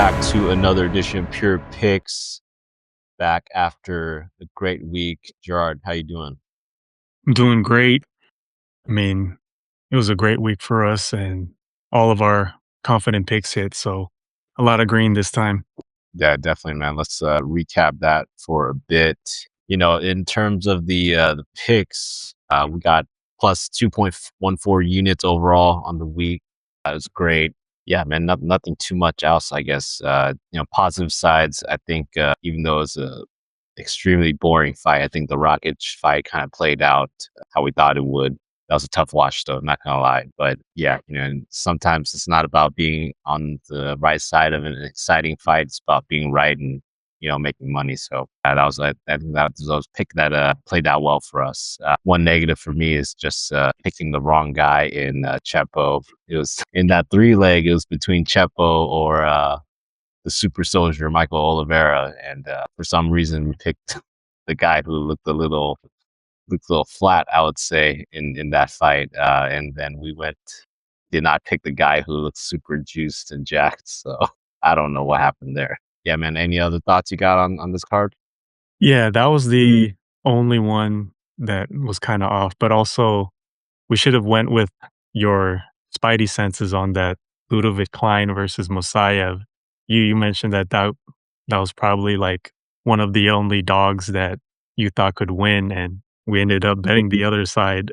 back to another edition of Pure Picks. Back after a great week. Gerard, how you doing? I'm doing great. I mean, it was a great week for us, and all of our confident picks hit. So a lot of green this time. Yeah, definitely, man. Let's recap that for a bit. In terms of the picks, we got plus 2.14 units overall on the week. That was great. Yeah, man. Nothing too much else, I guess. Positive sides. I think even though it's a extremely boring fight, I think the Rocket fight kind of played out how we thought it would. That was a tough watch, though. I'm not gonna lie, but yeah, and sometimes it's not about being on the right side of an exciting fight. It's about being right and making money. So I think that was a pick that played out well for us. One negative for me is just picking the wrong guy in Chepo. It was in that 3-leg. It was between Chepo or the super soldier Michael Oliveira, and for some reason we picked the guy who looked a little flat, I would say, in that fight. And then did not pick the guy who looked super juiced and jacked. So I don't know what happened there. Yeah, man. Any other thoughts you got on this card? Yeah, that was the only one that was kind of off. But also, we should have went with your spidey senses on that Ludovic Klein versus Mosayev. You mentioned that was probably like one of the only dogs that you thought could win, and we ended up betting the other side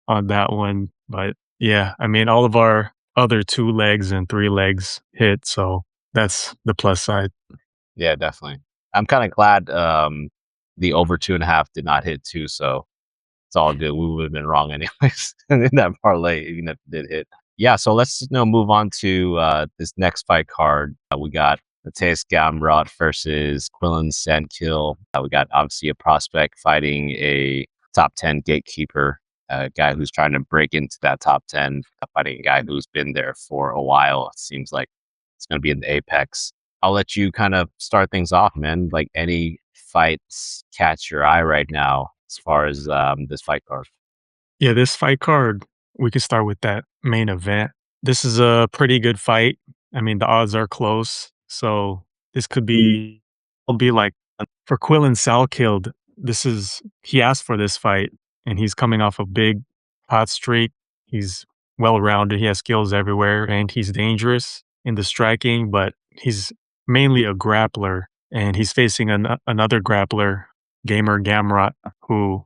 on that one. But yeah, I mean, all of our other 2 legs and 3 legs hit, so that's the plus side. Yeah, definitely. I'm kind of glad the over 2.5 did not hit too. So it's all good. We would have been wrong anyways in that parlay, even if it did hit. Yeah, so let's move on to this next fight card. We got Mateusz Gamrot versus Quillan Salkilld. We got obviously a prospect fighting a top 10 gatekeeper, a guy who's trying to break into that top 10, fighting a guy who's been there for a while. It seems like it's going to be in the apex. I'll let you kind of start things off, man. Like, any fights catch your eye right now as far as this fight card? Yeah, this fight card, we could start with that main event. This is a pretty good fight. I mean, the odds are close, so this could be, it'll be like for Quillan Salkilld, he asked for this fight, and he's coming off a big hot streak. He's well rounded, he has skills everywhere, and he's dangerous in the striking, but he's mainly a grappler, and he's facing another grappler, Gamrot, who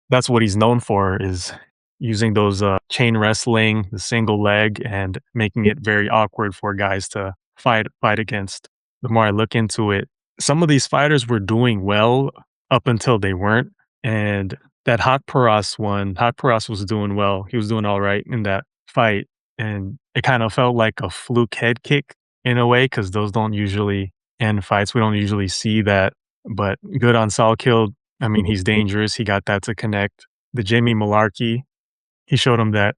that's what he's known for, is using those chain wrestling, the single leg, and making it very awkward for guys to fight against. The more I look into it, some of these fighters were doing well up until they weren't. And that Hot Paras was doing well. He was doing all right in that fight. And it kind of felt like a fluke head kick in a way, because those don't usually end fights. We don't usually see that. But good on Salkilld. I mean, he's dangerous. He got that to connect. The Jamie Malarkey, he showed him that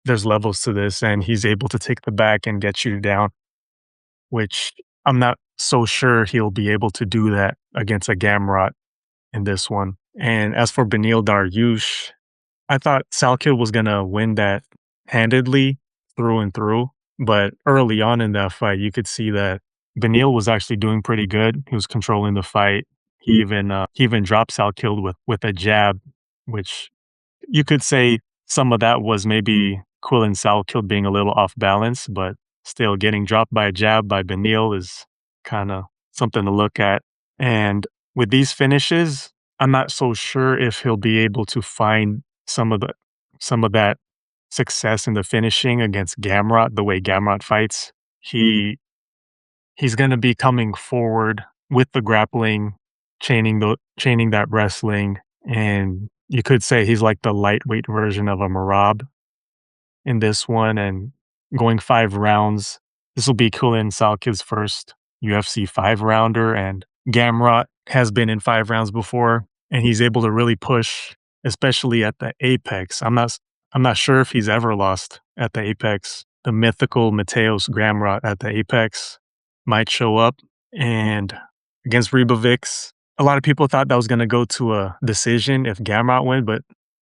there's levels to this, and he's able to take the back and get you down, which I'm not so sure he'll be able to do that against a Gamrot in this one. And as for Beneil Dariush, I thought Salkilld was going to win that handedly through and through, but early on in that fight, you could see that Beneil was actually doing pretty good. He was controlling the fight. He even dropped Salkilld with a jab, which you could say some of that was maybe Quillan Salkilld being a little off balance, but still getting dropped by a jab by Beneil is kind of something to look at. And with these finishes, I'm not so sure if he'll be able to find some of that success in the finishing against Gamrot, the way Gamrot fights. He's going to be coming forward with the grappling, chaining that wrestling, and you could say he's like the lightweight version of a Marab in this one. And going 5 rounds, this will be Quillan Salkild's first UFC 5-rounder, and Gamrot has been in 5 rounds before, and he's able to really push, especially at the apex. I'm not sure if he's ever lost at the apex. The mythical Mateusz Gamrot at the apex might show up. And against Ribovics, a lot of people thought that was going to go to a decision if Gamrot won, but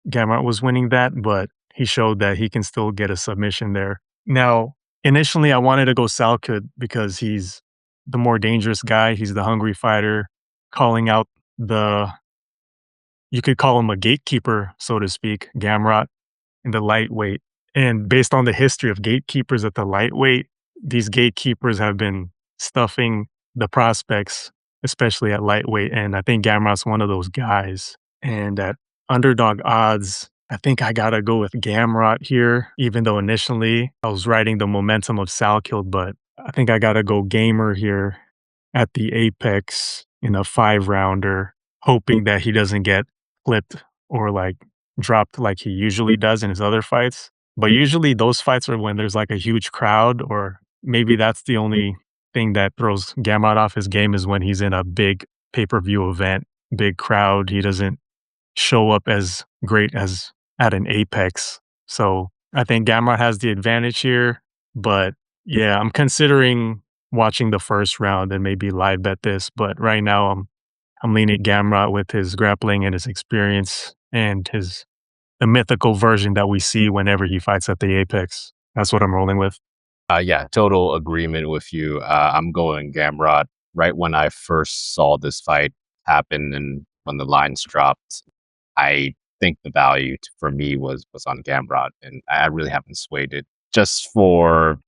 Gamrot was winning that, but he showed that he can still get a submission there. Now, Initially, I wanted to go Salkilld because he's the more dangerous guy. He's the hungry fighter, calling out the you could call him a gatekeeper, so to speak, Gamrot in the lightweight. And based on the history of gatekeepers at the lightweight, these gatekeepers have been stuffing the prospects, especially at lightweight. And I think Gamrot's one of those guys. And at underdog odds, I think I gotta go with Gamrot here, even though initially I was riding the momentum of Salkilld, but I think I gotta go Gamer here at the apex in a 5 rounder, hoping that he doesn't get flipped or like dropped like he usually does in his other fights. But usually those fights are when there's like a huge crowd, or maybe that's the only thing that throws Gamrot off his game is when he's in a big pay-per-view event, big crowd. He doesn't show up as great as at an apex. So I think Gamrot has the advantage here. But yeah, I'm considering watching the first round and maybe live bet this. But right now I'm leaning Gamrot with his grappling and his experience and his the mythical version that we see whenever he fights at the apex. That's what I'm rolling with. Yeah, total agreement with you. I'm going Gamrot. Right when I first saw this fight happen and when the lines dropped, I think the value for me was on Gamrot, and I really haven't swayed it. Just for,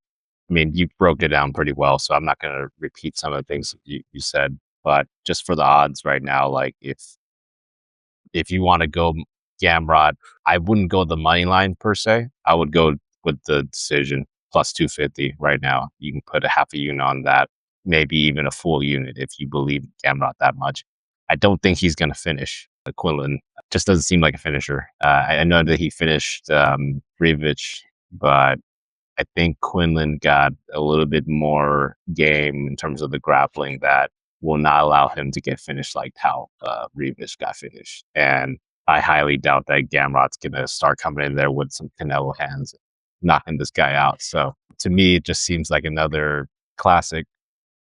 I mean, you broke it down pretty well, so I'm not going to repeat some of the things you said. But just for the odds right now, like if you want to go Gamrot, I wouldn't go the money line per se. I would go with the decision plus 250 right now. You can put a half a unit on that, maybe even a full unit if you believe Gamrot that much. I don't think he's going to finish. Quillan just doesn't seem like a finisher. I know that he finished Rivich, but I think Quinlan got a little bit more game in terms of the grappling that will not allow him to get finished like how Rivich got finished. And I highly doubt that Gamrot's going to start coming in there with some Canelo hands, knocking this guy out. So to me, it just seems like another classic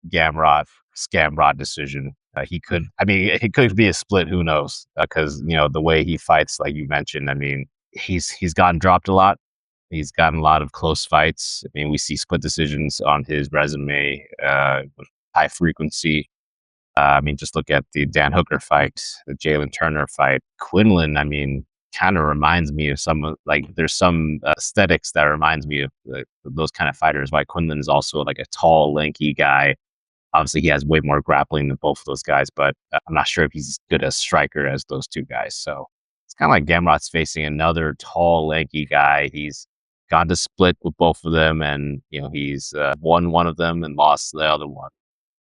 Gamrot Scamrot decision. He could, I mean, it could be a split. Who knows? Because you know the way he fights, like you mentioned. I mean, he's gotten dropped a lot. He's gotten a lot of close fights. I mean, we see split decisions on his resume, with high frequency. I mean, just look at the Dan Hooker fight, the Jalen Turner fight. Quinlan, I mean, kind of reminds me of like there's some aesthetics that reminds me of those kind of fighters. Why Quinlan is also like a tall, lanky guy. Obviously, he has way more grappling than both of those guys, but I'm not sure if he's as good a striker as those two guys. So it's kind of like Gamrot's facing another tall, lanky guy. He's gone to split with both of them, and you know he's won one of them and lost the other one.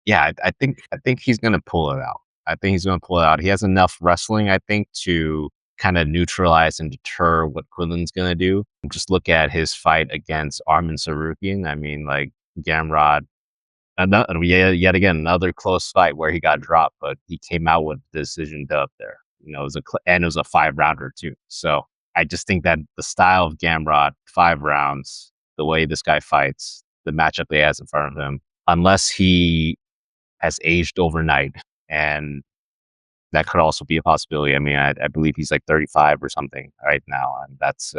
Yeah, I think he's gonna pull it out. I think he's gonna pull it out. He has enough wrestling, I think, to kind of neutralize and deter what Quillen's gonna do. Just look at his fight against Arman Sarukian. I mean, like Gamrot, yet again another close fight where he got dropped, but he came out with the decision dub there. You know, and it was a 5 rounder too. So I just think that the style of Gamrot, 5 rounds, the way this guy fights, the matchup that he has in front of him, unless he has aged overnight, and that could also be a possibility. I mean, I believe he's like 35 or something right now, and that's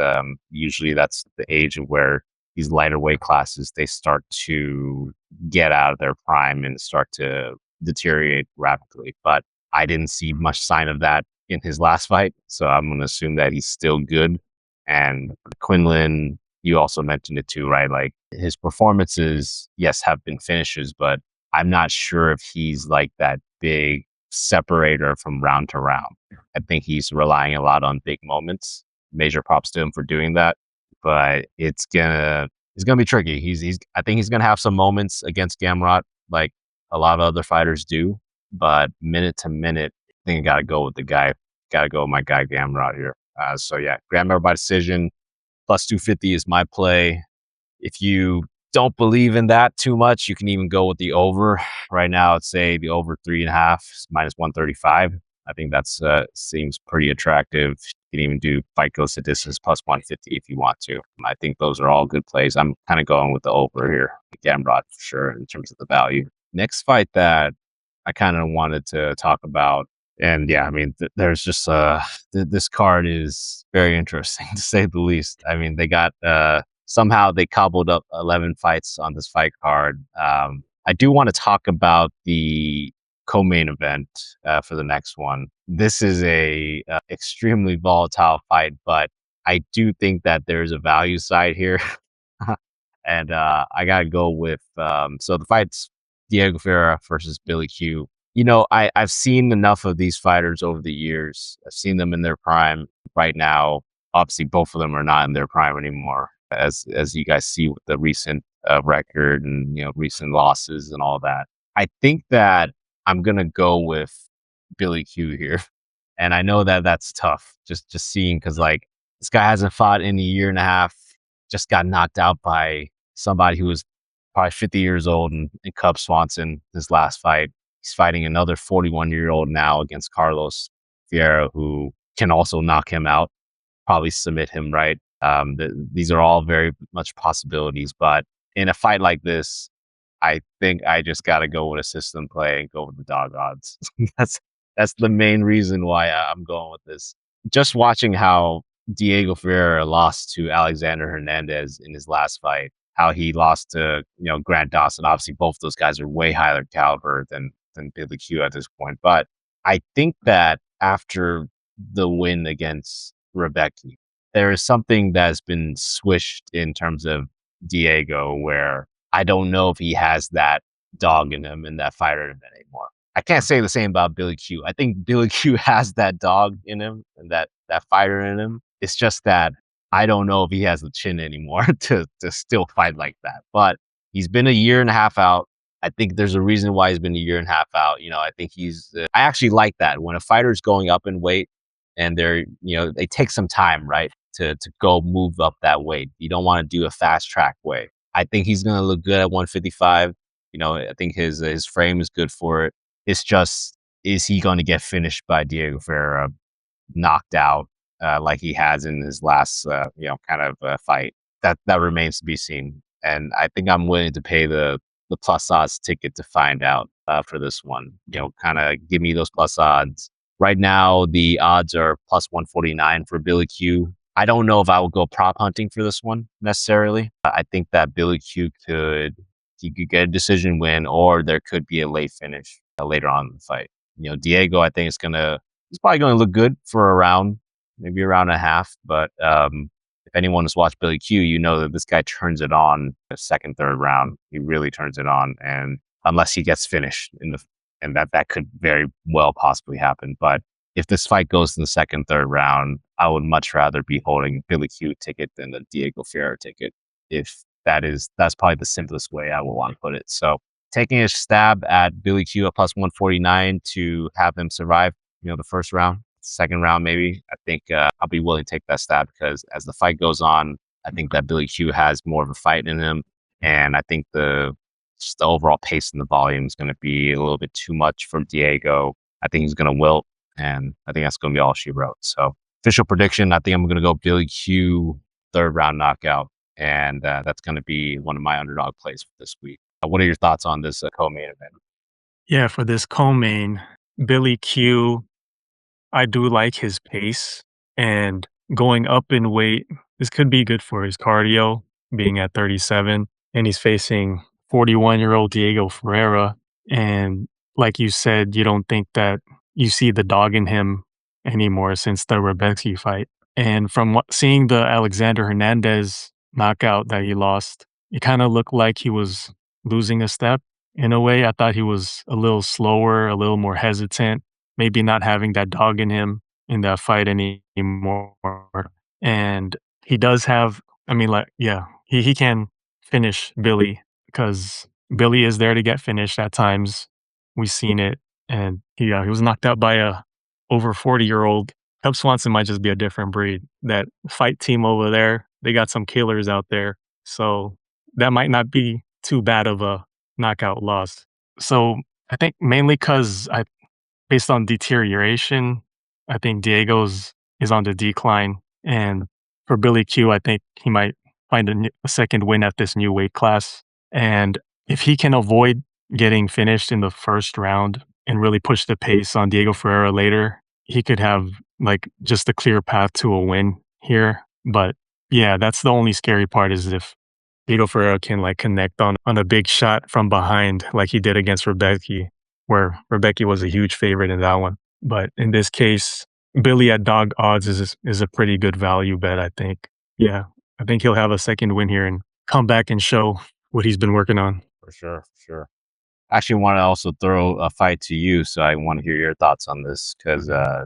usually that's the age of where these lighter weight classes they start to get out of their prime and start to deteriorate rapidly. But I didn't see much sign of that in his last fight, so I'm going to assume that he's still good. And Quinlan, you also mentioned it too, right? Like his performances, yes, have been finishes, but I'm not sure if he's like that big separator from round to round. I think he's relying a lot on big moments. Major props to him for doing that, but it's gonna be tricky. He's I think he's gonna have some moments against Gamrot like a lot of other fighters do, but minute to minute, I think I gotta go with my guy Gamrot here. So yeah, Gamrot by decision plus 250 is my play. If you don't believe in that too much, you can even go with the over. Right now, I'd say the over 3.5 minus 135. I think that's seems pretty attractive. You can even do fight goes to distance plus 150 if you want to. I think those are all good plays. I'm kind of going with the over here, Gamrot for sure in terms of the value. Next fight that I kind of wanted to talk about, and yeah, I mean, there's just this card is very interesting to say the least. I mean, they got somehow they cobbled up 11 fights on this fight card. I do want to talk about the co-main event for the next one. This is a extremely volatile fight, but I do think that there's a value side here. And I gotta go with so the fight's Diego Ferreira versus Billy Q. I've seen enough of these fighters over the years. I've seen them in their prime. Right now, obviously, both of them are not in their prime anymore, as you guys see with the recent record and recent losses and all that. I think that I'm gonna go with Billy Q here, and I know that that's tough. Just seeing because like this guy hasn't fought in a year and a half. Just got knocked out by somebody who was probably 50 years old in Cub Swanson, his last fight. He's fighting another 41-year-old now against Carlos Ferreira, who can also knock him out, probably submit him, right? These are all very much possibilities. But in a fight like this, I think I just got to go with a system play and go with the dog odds. that's that's the main reason why I'm going with this. Just watching how Diego Ferreira lost to Alexander Hernandez in his last fight, how he lost to Grant Dawson. Obviously, both those guys are way higher caliber than Billy Q at this point. But I think that after the win against Rebecca, there is something that's been swished in terms of Diego, where I don't know if he has that dog in him in that fighter in him anymore. I can't say the same about Billy Q. I think Billy Q has that dog in him and that fighter in him. It's just that I don't know if he has the chin anymore to still fight like that. But he's been a year and a half out. I think there's a reason why he's been a year and a half out. I think I actually like that when a fighter's going up in weight and they take some time, right, to go move up that weight. You don't want to do a fast track way. I think he's going to look good at 155. I think his frame is good for it. It's just, is he going to get finished by Diego Ferreira, knocked out like he has in his last, fight? That remains to be seen. And I think I'm willing to pay the plus odds ticket to find out for this one. Kind of give me those plus odds. Right now, the odds are plus 149 for Billy Q. I don't know if I will go prop hunting for this one necessarily. I think that Billy Q could get a decision win, or there could be a late finish later on in the fight. Diego, I think he's probably going to look good for a round, maybe a round and a half. But if anyone has watched Billy Q, you know that this guy turns it on the second, third round. He really turns it on, and unless he gets finished and that could very well possibly happen. But if this fight goes to the second, third round, I would much rather be holding Billy Q ticket than the Diego Ferreira ticket. If that's probably the simplest way I would want to put it. So taking a stab at Billy Q at plus 149 to have him survive, the first round, second round, maybe. I think I'll be willing to take that stab because as the fight goes on, I think that Billy Q has more of a fight in him. And I think just the overall pace and the volume is going to be a little bit too much for Diego. I think he's going to wilt, and I think that's going to be all she wrote. So official prediction, I think I'm going to go Billy Q third round knockout, and that's going to be one of my underdog plays for this week. What are your thoughts on this co-main event? Yeah, for this co-main, Billy Q, I do like his pace, and going up in weight, this could be good for his cardio, being at 37, and he's facing 41-year-old Diego Ferreira. And like you said, you don't think that you see the dog in him anymore since the Rebecca fight. And from seeing the Alexander Hernandez knockout that he lost, it kind of looked like he was losing a step in a way. I thought he was a little slower, a little more hesitant, maybe not having that dog in him in that fight anymore. And he does have, he can finish Billy because Billy is there to get finished at times. We've seen it. And he was knocked out by a over 40-year-old. Cub Swanson might just be a different breed. That fight team over there, they got some killers out there. So that might not be too bad of a knockout loss. So I think mainly because based on deterioration, I think Diego's is on the decline. And for Billy Q, I think he might find a second win at this new weight class. And if he can avoid getting finished in the first round and really push the pace on Diego Ferreira later, he could have just a clear path to a win here. But Yeah, that's the only scary part is if Vitor Ferreira can like connect on a big shot from behind like he did against Rebecca, where Rebecca was a huge favorite in that one. But in this case, Billy at dog odds is a pretty good value bet, I think. Yeah, I think he'll have a second win here and come back and show what he's been working on. For sure, for sure. Actually want to also throw a fight to you, so I want to hear your thoughts on this because I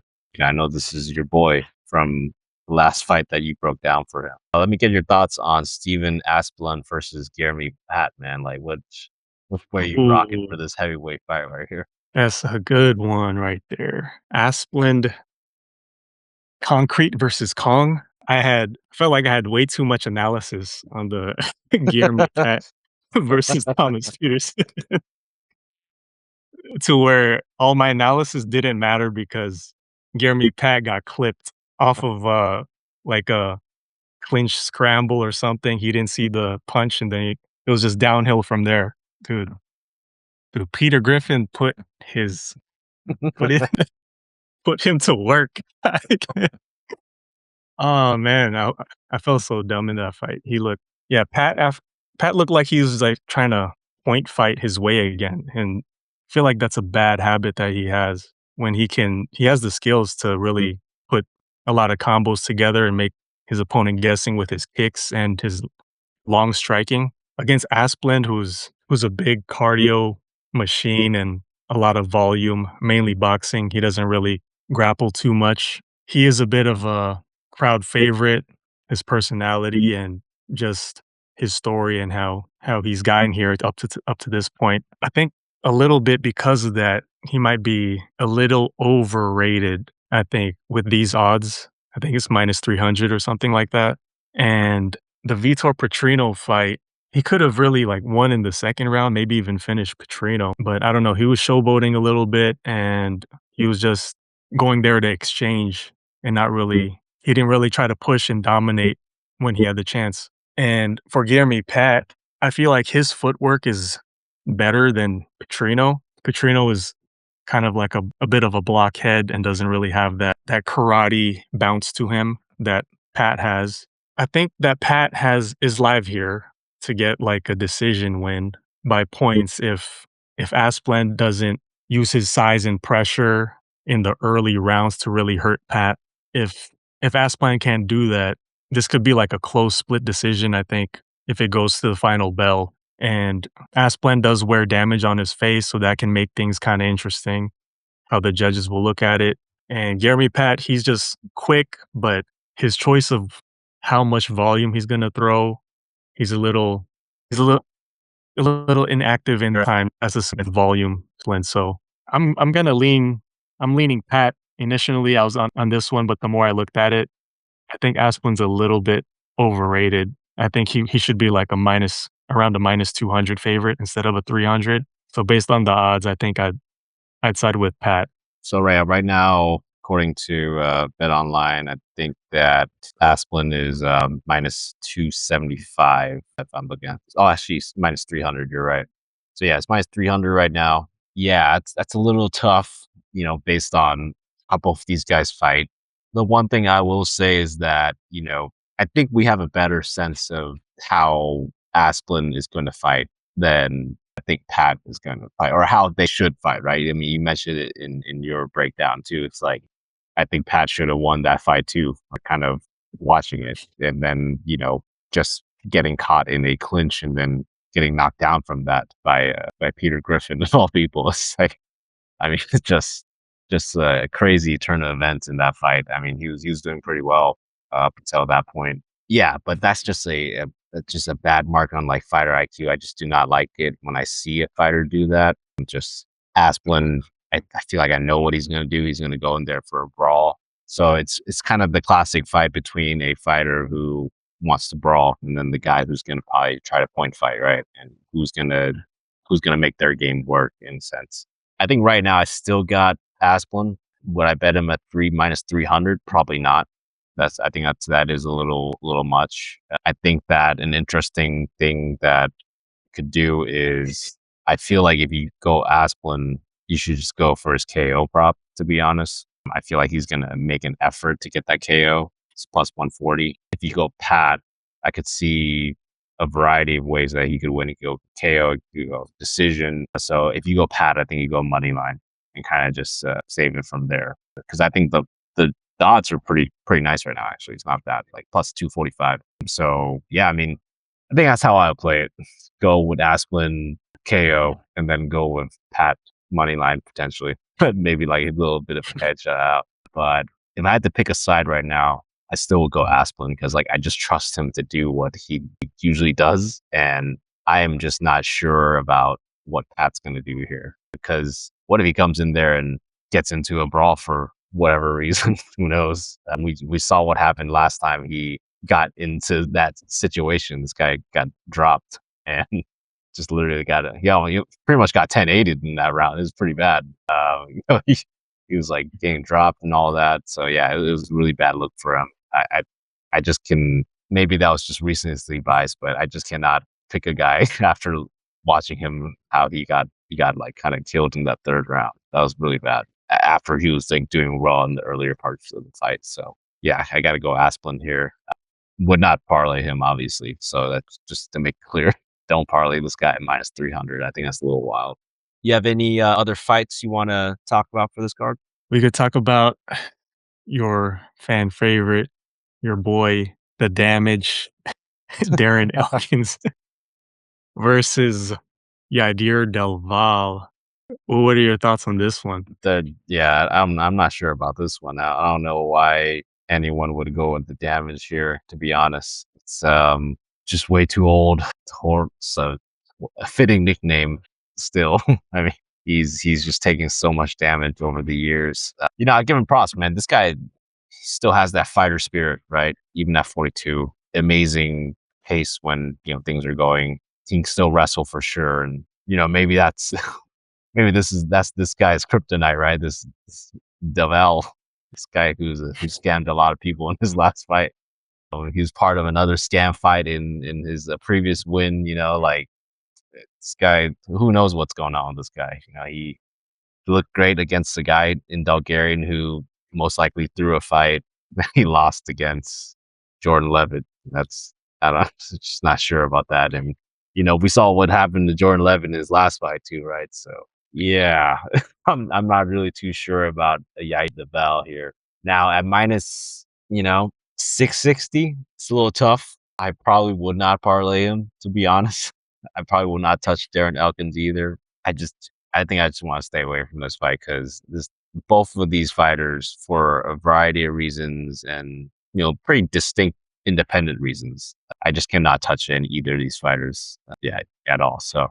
know this is your boy from the last fight that you broke down for him. Let me get your thoughts on Steven Asplund versus Guilherme Pat, man. Like, which way you rocking Ooh, for this heavyweight fight right here? that's a good one right there. Asplund Concrete versus Kong. Felt like I had way too much analysis on the Guillermo Pat versus Thomas Peterson to where all my analysis didn't matter because Guillermo Pat got clipped off of like a clinch scramble or something. He didn't see the punch and then it was just downhill from there. Dude, dude, Peter Griffin put it put him to work. Oh, man, I felt so dumb in that fight. Yeah, Pat looked like he was, like, trying to point fight his way again, and I feel like that's a bad habit that he has when he has the skills to really put a lot of combos together and make his opponent guessing with his kicks and his long striking against Asplund, who's a big cardio machine and a lot of volume, mainly boxing. He doesn't really grapple too much. He is a bit of a crowd favorite, his personality and just his story and how he's gotten here up to this point. I think a little bit because of that, he might be a little overrated, I think, with these odds. I think it's minus 300 or something like that. And the Vitor Petrino fight, he could have really like won in the second round, maybe even finished Petrino, but I don't know. He was showboating a little bit and he was just going there to exchange and not really, he didn't really try to push and dominate when he had the chance. And for Guilherme Pat, I feel like his footwork is better than Petrino. Petrino is kind of like a bit of a blockhead and doesn't really have that karate bounce to him that Pat has. I think that Pat is live here to get like a decision win by points if Asplund doesn't use his size and pressure in the early rounds to really hurt Pat. If if Asplund can't do that, this could be like a close split decision, I think, if it goes to the final bell. And Asplund does wear damage on his face, so that can make things kind of interesting how the judges will look at it. And Jeremy Pat, he's just quick, but his choice of how much volume he's gonna throw, he's a little he's a little inactive in time as a Smith volume lens. So I'm gonna I'm leaning Pat. Initially I was on this one, but the more I looked at it, I think Aspen's a little bit overrated. I think he should be like around a minus 200 favorite instead of a 300. So based on the odds, I think I'd side with Pat. So right now, according to Bet Online, I think that Asplund is minus 275. If I'm looking at this. Oh, actually, it's minus 300. You're right. So yeah, it's minus 300 right now. Yeah, that's a little tough, based on how both these guys fight. The one thing I will say is that I think we have a better sense of how Asplund is going to fight than I think Pat is going to fight, or how they should fight, right? I mean, you mentioned it in your breakdown too. It's like I think Pat should have won that fight too. Kind of watching it, and then just getting caught in a clinch, and then getting knocked down from that by Peter Griffin of all people. It's like, I mean, it's just a crazy turn of events in that fight. I mean, he was doing pretty well up until that point. Yeah, but that's just a bad mark on like fighter IQ. I just do not like it when I see a fighter do that. Just Asplund, I feel like I know what he's going to do. He's going to go in there for a brawl. So it's kind of the classic fight between a fighter who wants to brawl and then the guy who's going to probably try to point fight, right? And who's gonna make their game work in a sense. I think right now I still got Asplund. Would I bet him at minus 300? Probably not. I think that is a little much. I think that an interesting thing that could do is I feel like if you go Asplund, you should just go for his KO prop, to be honest. I feel like he's gonna make an effort to get that KO. It's plus 140. if you go Pat, I could see a variety of ways that he could win. He could go KO, he could go decision. So if you go Pat, I think you go money line and kind of just save it from there. Because I think the odds are pretty nice right now. Actually, it's not bad, like plus 245. So yeah, I mean, I think that's how I'll play it. Go with Asplund KO, and then go with Pat money line potentially, but maybe like a little bit of a hedge out. But if I had to pick a side right now, I still would go Asplund because like I just trust him to do what he usually does, and I am just not sure about what Pat's going to do here. Because what if he comes in there and gets into a brawl for whatever reason? Who knows? We saw what happened last time he got into that situation. This guy got dropped and just literally got he pretty much got 10-8'd in that round. It was pretty bad. He was like getting dropped and all that. So yeah, it was a really bad look for him. I just can, maybe that was just recency bias, but I just cannot pick a guy after watching him how he got like kind of killed in that third round. That was really bad after he was like doing well in the earlier parts of the fight. So yeah, I got to go Asplund here. Would not parlay him, obviously. So that's just to make clear. Don't parlay this guy at minus 300. I think that's a little wild. You have any other fights you want to talk about for this card? We could talk about your fan favorite, your boy, the Damage, Darren Elkins versus Yadier Del Valle. Well, what are your thoughts on this one? I'm not sure about this one. I don't know why anyone would go with the Damage here. To be honest, it's just way too old. So a fitting nickname still. I mean, he's just taking so much damage over the years. I give him props, man. This guy still has that fighter spirit, right? Even at 42, amazing pace when things are going. He can still wrestle for sure, and maybe that's that's this guy's kryptonite, right? This Deval, this guy who scammed a lot of people in his last fight. He was part of another scam fight in his previous win. Like this guy, who knows what's going on with this guy? He looked great against the guy in Bulgarian who most likely threw a fight that he lost against Jordan Levitt. I don't, just not sure about that. And we saw what happened to Jordan Levitt in his last fight too, right? So yeah, I'm not really too sure about Yai Deval here. Now at minus 660, it's a little tough. I probably would not parlay him, to be honest. I probably will not touch Darren Elkins either. I think I just want to stay away from this fight because both of these fighters, for a variety of reasons and pretty distinct independent reasons, I just cannot touch either of these fighters at all. So I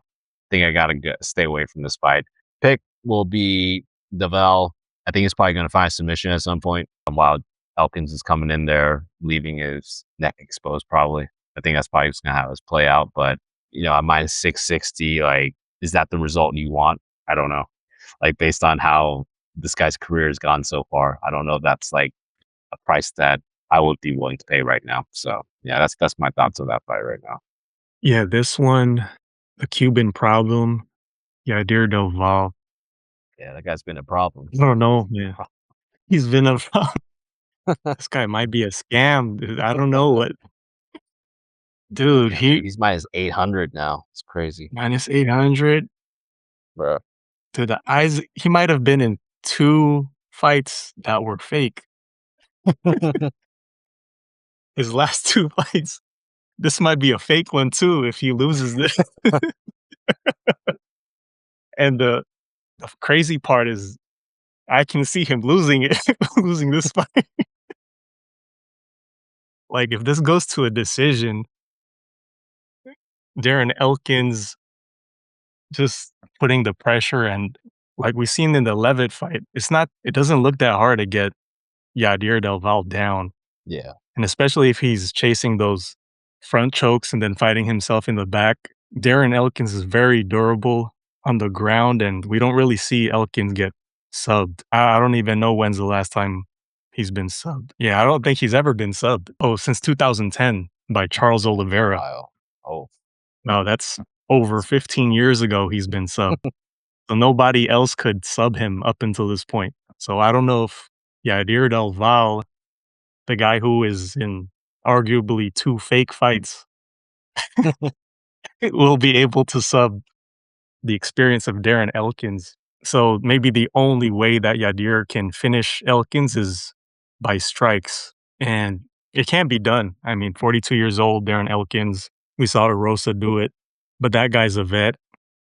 think I gotta stay away from this fight. Pick will be Deval. I think he's probably going to find a submission at some point while Elkins is coming in there, leaving his neck exposed probably. I think that's probably just going to have us play out. But, at minus 660, like, is that the result you want? I don't know. Like, based on how this guy's career has gone so far, I don't know if that's like a price that I would be willing to pay right now. So, yeah, that's my thoughts on that fight right now. Yeah, this one, the Cuban problem, Yadier Del Valle. Yeah, that guy's been a problem. I don't know, man. He's been a this guy might be a scam, dude. I don't know what. Dude, He's minus 800 now. It's crazy. minus 800. Bro. Dude, the eyes, he might have been in 2 fights that were fake. His last 2 fights. This might be a fake one too if he loses this. And the crazy part is I can see him losing it, losing this fight. Like, if this goes to a decision, Darren Elkins just putting the pressure, and like we've seen in the Levitt fight, it doesn't look that hard to get Yadier Del Valle down. Yeah. And especially if he's chasing those front chokes and then fighting himself in the back. Darren Elkins is very durable on the ground, and we don't really see Elkins get subbed. I don't even know when's the last time he's been subbed. Yeah, I don't think he's ever been subbed. Oh, since 2010 by Charles Oliveira. Wow. Oh. No, that's over 15 years ago he's been subbed. So nobody else could sub him up until this point. So I don't know if Yadier Del Valle, the guy who is in arguably 2 fake fights, will be able to sub the experience of Darren Elkins. So maybe the only way that Yadier can finish Elkins is by strikes, and it can be done. I mean, 42 years old, Darren Elkins. We saw Rosa do it, but that guy's a vet,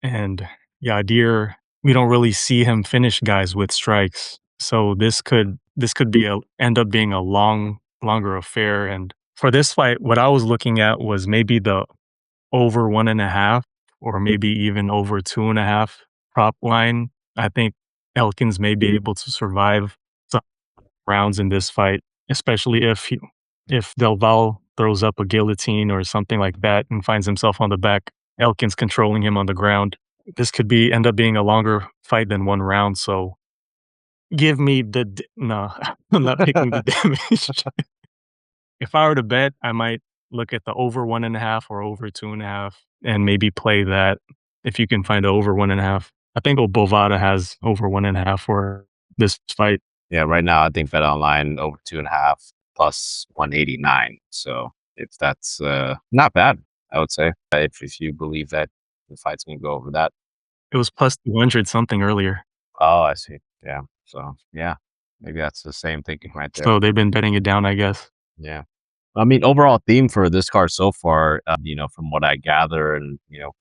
and Yadier, we don't really see him finish guys with strikes. So this could be a end up being a longer affair. And for this fight, what I was looking at was maybe the over 1.5 or maybe even over 2.5 prop line. I think Elkins may be able to survive some rounds in this fight, especially if Del Valle throws up a guillotine or something like that and finds himself on the back, Elkins controlling him on the ground. This could be end up being a longer fight than 1 round. So give me no, I'm not picking the damage. If I were to bet, I might look at the over 1.5 or over 2.5 and maybe play that if you can find a over 1.5. I think Bovada has over 1.5 for this fight. Yeah, right now I think Bet Online over 2.5 plus 189. So if that's not bad, I would say if you believe that the fight's gonna go over that. It was plus 200 something earlier. Oh, I see. Yeah. So yeah, maybe that's the same thinking right there. So they've been betting it down, I guess. Yeah. I mean, overall theme for this card so far, from what I gather and,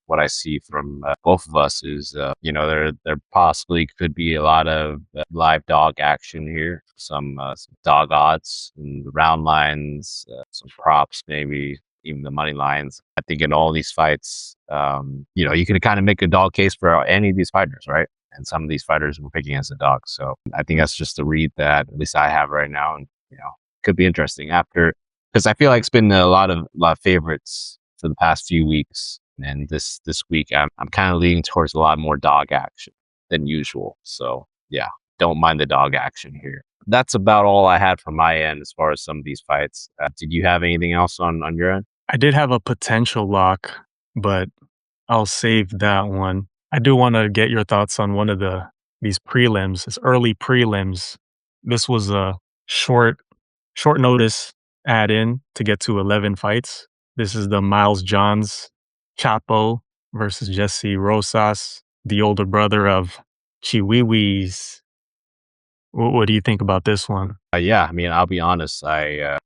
what I see from both of us is, there possibly could be a lot of live dog action here, some dog odds and round lines, some props, maybe even the money lines. I think in all these fights, you can kind of make a dog case for any of these fighters, right? And some of these fighters were picking as a dog. So I think that's just a read that at least I have right now. And, could be interesting because I feel like it's been a lot of favorites for the past few weeks, and this week I'm kind of leaning towards a lot more dog action than usual. So yeah, don't mind the dog action here. That's about all I had from my end as far as some of these fights. Did you have anything else on your end? I did have a potential lock, but I'll save that one. I do want to get your thoughts on one of these prelims, this early prelims. This was a short notice add in to get to 11 fights. This is the Miles Johns Chapo versus Jessie Rosas, the older brother of Chiwiwis. What do you think about this one? Yeah, I mean, I'll be honest. I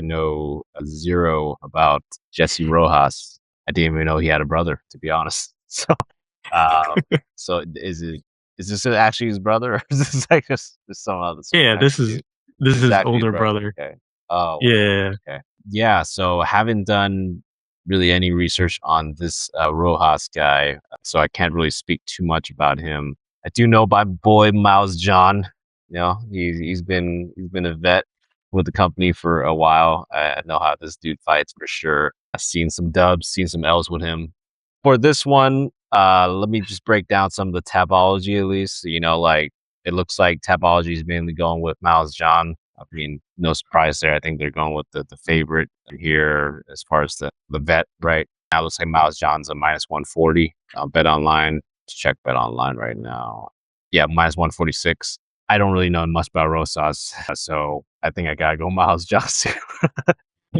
know zero about Jesse Rojas. I didn't even know he had a brother, to be honest. Uh, so is this actually his brother, or is this like just some other? Yeah, this is his older brother. Okay. Oh, Yeah. okay. Yeah. So haven't done really any research on this Rojas guy, so I can't really speak too much about him. I do know my boy Miles John. He's been a vet with the company for a while. I know how this dude fights for sure. I've seen some dubs, seen some L's with him. For this one, let me just break down some of the tabology at least. Like it looks like tabology is mainly going with Miles John. I mean, no surprise there. I think they're going with the favorite here as far as the vet, right? Now it looks like Miles John's a minus 140. Bet online. Let's check Bet online right now. Yeah, minus 146. I don't really know much about Rosas, so I think I gotta go Miles Johnson.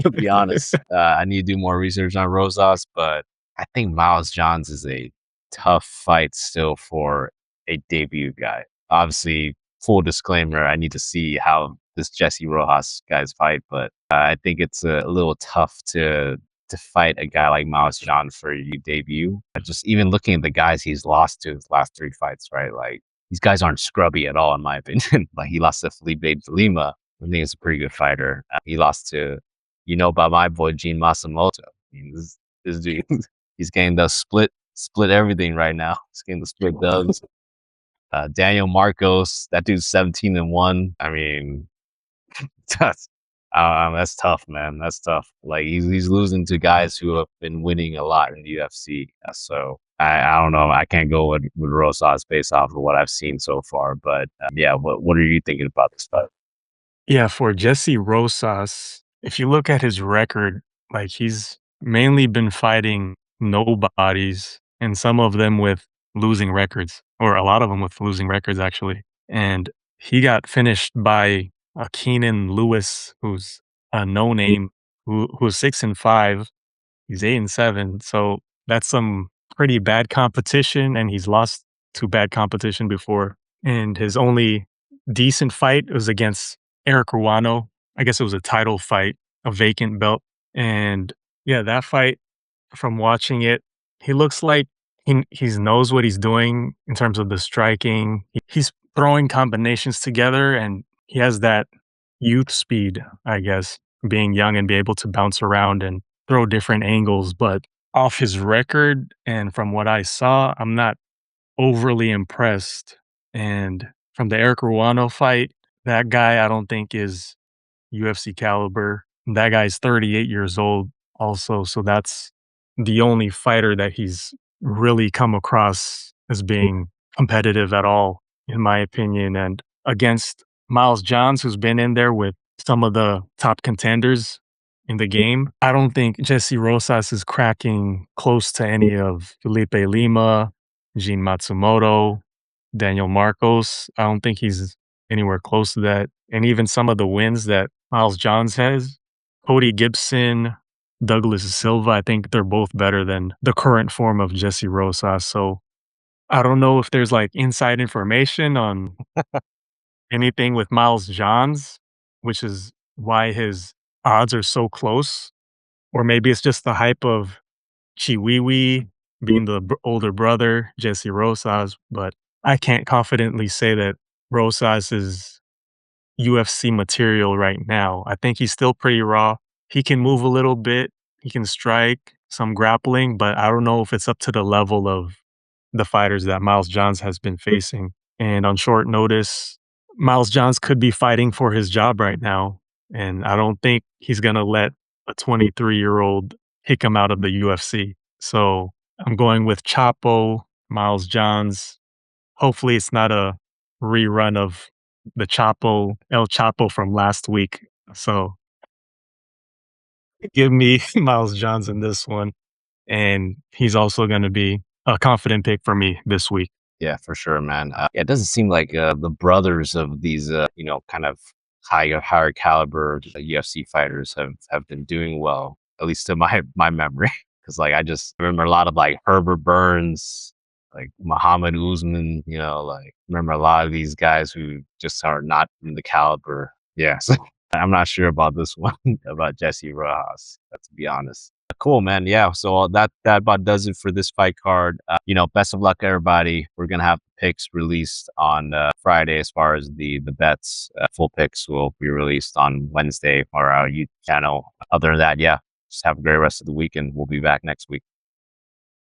To be honest, I need to do more research on Rosas, but I think Miles Johns is a tough fight still for a debut guy. Obviously, full disclaimer, I need to see how this Jesse Rojas guy's fight, but I think it's a little tough to fight a guy like Miles John for your debut. Just even looking at the guys he's lost to his last 3 fights, right? Like these guys aren't scrubby at all, in my opinion. Like he lost to Felipe Lima. I think he's a pretty good fighter. He lost to, about my boy Gene Masamoto. I mean, this dude, he's getting the split everything right now. He's getting the split dubs. Daniel Marcos, that dude's 17-1. I mean, that's tough, man. That's tough. Like he's losing to guys who have been winning a lot in the UFC. So I don't know. I can't go with Rosas based off of what I've seen so far. But yeah, what are you thinking about this fight? Yeah, for Jesse Rosas, if you look at his record, like he's mainly been fighting nobodies and some of them with losing records, or a lot of them with losing records, actually. And he got finished by a Keenan Lewis, who's a no name. who's 6-5. He's 8-7. So that's some pretty bad competition, and he's lost to bad competition before. And his only decent fight was against Eric Ruano. I guess it was a title fight, a vacant belt. And yeah, that fight, from watching it, he looks like he knows what he's doing in terms of the striking. He's throwing combinations together, and he has that youth speed, I guess, being young and be able to bounce around and throw different angles. But off his record and from what I saw, I'm not overly impressed. And from the Eric Ruano fight, that guy I don't think is UFC caliber. That guy's 38 years old also, so that's the only fighter that he's really come across as being competitive at all, in my opinion. And against Miles Johns, who's been in there with some of the top contenders in the game, I don't think Jessie Rosas is cracking close to any of Felipe Lima, Jean Matsumoto, Daniel Marcos. I don't think he's anywhere close to that. And even some of the wins that Miles Johns has, Cody Gibson, Douglas Silva, I think they're both better than the current form of Jessie Rosas. So I don't know if there's like inside information on anything with Miles Johns, which is why his odds are so close. Or maybe it's just the hype of Chiwiwi being the older brother, Jessie Rosas. But I can't confidently say that Rosas is UFC material right now. I think he's still pretty raw. He can move a little bit. He can strike, some grappling, but I don't know if it's up to the level of the fighters that Miles Johns has been facing. And on short notice, Miles Johns could be fighting for his job right now. And I don't think he's going to let a 23-year-old kick him out of the UFC. So I'm going with Chapo, Miles Johns. Hopefully it's not a rerun of the Chapo, El Chapo from last week. So give me Miles Johns in this one. And he's also going to be a confident pick for me this week. Yeah, for sure, man. Yeah, it doesn't seem like the brothers of these, kind of higher caliber UFC fighters have been doing well, at least to my memory. Because like I just remember a lot of like Herbert Burns, like Muhammad Usman. Like remember a lot of these guys who just are not in the caliber. Yeah, so I'm not sure about this one about Jessie Rojas. To be honest. Cool, man. Yeah. So that about does it for this fight card. Best of luck, everybody. We're gonna have picks released on Friday as far as the bets. Full picks will be released on Wednesday on our YouTube channel. Other than that, yeah, just have a great rest of the week, and we'll be back next week.